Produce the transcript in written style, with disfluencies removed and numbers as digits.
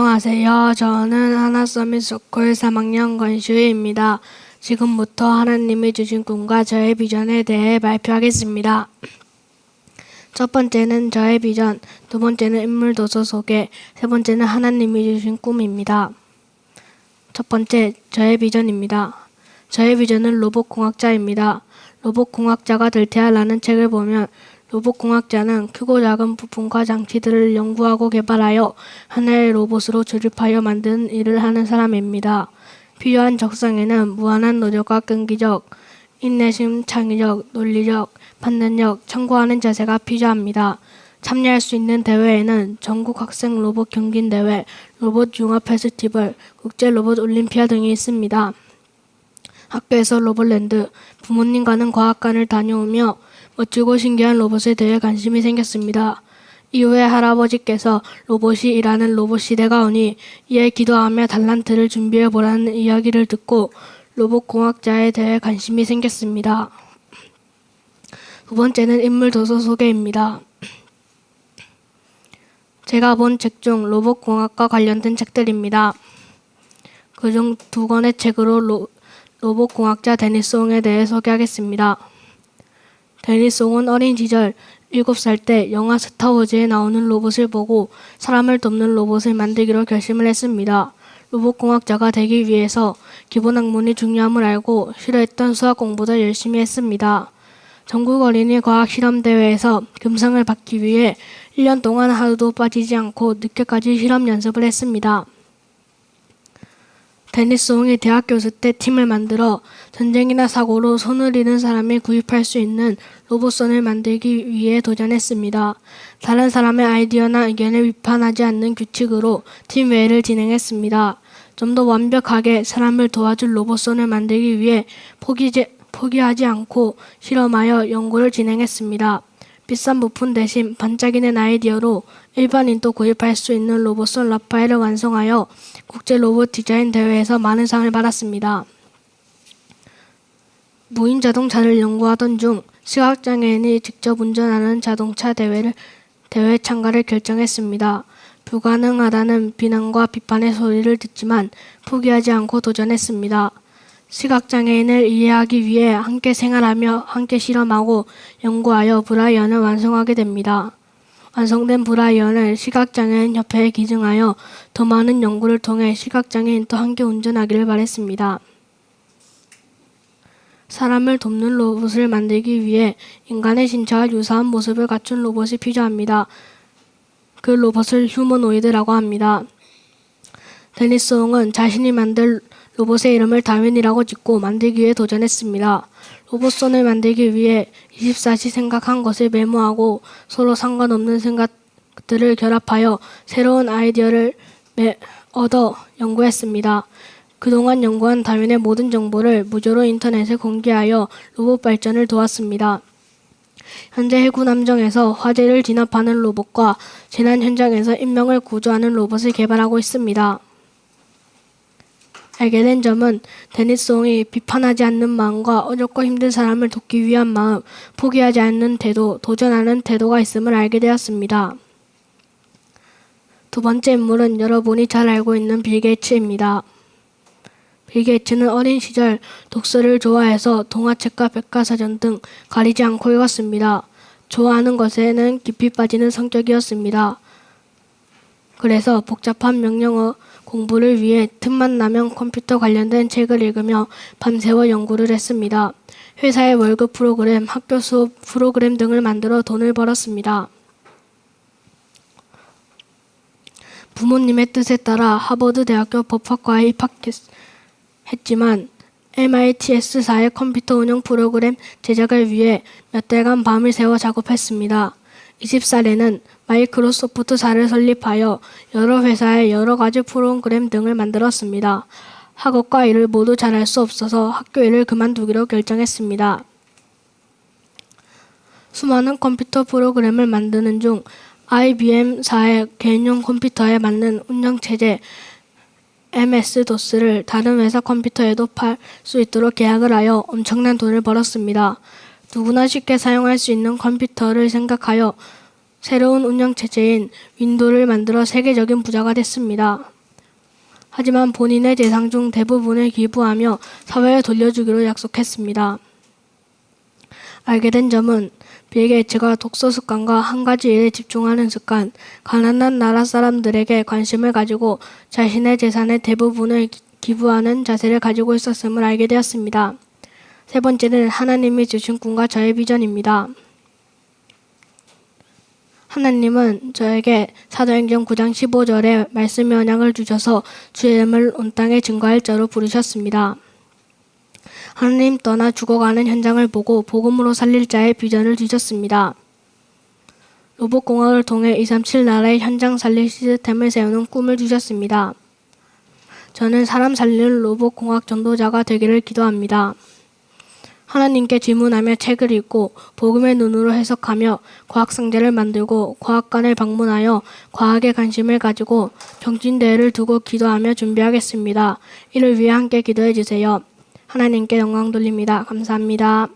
안녕하세요. 저는 하나서밋스쿨 3학년 권슈희입니다. 지금부터 하나님이 주신 꿈과 저의 비전에 대해 발표하겠습니다. 첫 번째는 저의 비전, 두 번째는 인물 도서 소개, 세 번째는 하나님이 주신 꿈입니다. 첫 번째, 저의 비전입니다. 저의 비전은 로봇공학자입니다. 로봇공학자가 될 테야라는 책을 보면 로봇공학자는 크고 작은 부품과 장치들을 연구하고 개발하여 하나의 로봇으로 조립하여 만드는 일을 하는 사람입니다. 필요한 적성에는 무한한 노력과 끈기적, 인내심, 창의적, 논리적, 판단력, 참고하는 자세가 필요합니다. 참여할 수 있는 대회에는 전국 학생 로봇 경진대회, 로봇 융합 페스티벌, 국제 로봇 올림피아 등이 있습니다. 학교에서 로봇랜드, 부모님과는 과학관을 다녀오며 멋지고 신기한 로봇에 대해 관심이 생겼습니다. 이후에 할아버지께서 로봇이 일하는 로봇 시대가 오니 이에 기도하며 달란트를 준비해보라는 이야기를 듣고 로봇공학자에 대해 관심이 생겼습니다. 두 번째는 인물 도서 소개입니다. 제가 본 책 중 로봇공학과 관련된 책들입니다. 그중 두 권의 책으로 로봇공학자 데니스 옹에 대해 소개하겠습니다. 데니스 옹은 어린 시절 7살 때 영화 스타워즈에 나오는 로봇을 보고 사람을 돕는 로봇을 만들기로 결심을 했습니다. 로봇공학자가 되기 위해서 기본 학문이 중요함을 알고 싫어했던 수학 공부도 열심히 했습니다. 전국 어린이 과학실험대회에서 금상을 받기 위해 1년 동안 하루도 빠지지 않고 늦게까지 실험 연습을 했습니다. 데니스 옹이 대학 교수 때 팀을 만들어 전쟁이나 사고로 손을 잃은 사람이 구입할 수 있는 로봇선을 만들기 위해 도전했습니다. 다른 사람의 아이디어나 의견을 비판하지 않는 규칙으로 팀 회의를 진행했습니다. 좀 더 완벽하게 사람을 도와줄 로봇선을 만들기 위해 포기하지 않고 실험하여 연구를 진행했습니다. 비싼 부품 대신 반짝이는 아이디어로 일반인도 구입할 수 있는 로봇선 라파엘을 완성하여 국제 로봇 디자인 대회에서 많은 상을 받았습니다. 무인 자동차를 연구하던 중 시각장애인이 직접 운전하는 자동차 대회 참가를 결정했습니다. 불가능하다는 비난과 비판의 소리를 듣지만 포기하지 않고 도전했습니다. 시각장애인을 이해하기 위해 함께 생활하며 함께 실험하고 연구하여 브라이언을 완성하게 됩니다. 완성된 브라이언을 시각장애인 협회에 기증하여 더 많은 연구를 통해 시각장애인도 함께 운전하기를 바랬습니다. 사람을 돕는 로봇을 만들기 위해 인간의 신체와 유사한 모습을 갖춘 로봇이 필요합니다. 그 로봇을 휴머노이드라고 합니다. 데니스 옹은 자신이 만들 로봇의 이름을 다윈이라고 짓고 만들기 위해 도전했습니다. 로봇선을 만들기 위해 24시 생각한 것을 메모하고 서로 상관없는 생각들을 결합하여 새로운 아이디어를 얻어 연구했습니다. 그동안 연구한 다윈의 모든 정보를 무료로 인터넷에 공개하여 로봇 발전을 도왔습니다. 현재 해군 함정에서 화재를 진압하는 로봇과 재난 현장에서 인명을 구조하는 로봇을 개발하고 있습니다. 알게 된 점은 데니스 옹이 비판하지 않는 마음과 어렵고 힘든 사람을 돕기 위한 마음, 포기하지 않는 태도, 도전하는 태도가 있음을 알게 되었습니다. 두 번째 인물은 여러분이 잘 알고 있는 빌 게이츠입니다. 빌 게이츠는 어린 시절 독서를 좋아해서 동화책과 백과사전 등 가리지 않고 읽었습니다. 좋아하는 것에는 깊이 빠지는 성격이었습니다. 그래서 복잡한 명령어 공부를 위해 틈만 나면 컴퓨터 관련된 책을 읽으며 밤새워 연구를 했습니다. 회사의 월급 프로그램, 학교 수업 프로그램 등을 만들어 돈을 벌었습니다. 부모님의 뜻에 따라 하버드 대학교 법학과에 입학했지만 MITS4의 컴퓨터 운영 프로그램 제작을 위해 몇 달간 밤을 새워 작업했습니다. 20살에는 마이크로소프트사를 설립하여 여러 회사의 여러 가지 프로그램 등을 만들었습니다. 학업과 일을 모두 잘할 수 없어서 학교 일을 그만두기로 결정했습니다. 수많은 컴퓨터 프로그램을 만드는 중 IBM사의 개인용 컴퓨터에 맞는 운영체제 MS-DOS를 다른 회사 컴퓨터에도 팔 수 있도록 계약을 하여 엄청난 돈을 벌었습니다. 누구나 쉽게 사용할 수 있는 컴퓨터를 생각하여 새로운 운영체제인 윈도우를 만들어 세계적인 부자가 됐습니다. 하지만 본인의 재산 중 대부분을 기부하며 사회에 돌려주기로 약속했습니다. 알게 된 점은 빌 게이츠가 독서 습관과 한 가지 일에 집중하는 습관, 가난한 나라 사람들에게 관심을 가지고 자신의 재산의 대부분을 기부하는 자세를 가지고 있었음을 알게 되었습니다. 세 번째는 하나님이 주신 꿈과 저의 비전입니다. 하나님은 저에게 사도행전 9장 15절에 말씀의 언약을 주셔서 주의 이름을 온 땅에 증거할 자로 부르셨습니다. 하나님 떠나 죽어가는 현장을 보고 복음으로 살릴 자의 비전을 주셨습니다. 로봇공학을 통해 237 나라의 현장 살릴 시스템을 세우는 꿈을 주셨습니다. 저는 사람 살리는 로봇공학 전도자가 되기를 기도합니다. 하나님께 질문하며 책을 읽고 복음의 눈으로 해석하며 과학상자를 만들고 과학관을 방문하여 과학에 관심을 가지고 경진대회를 두고 기도하며 준비하겠습니다. 이를 위해 함께 기도해 주세요. 하나님께 영광 돌립니다. 감사합니다.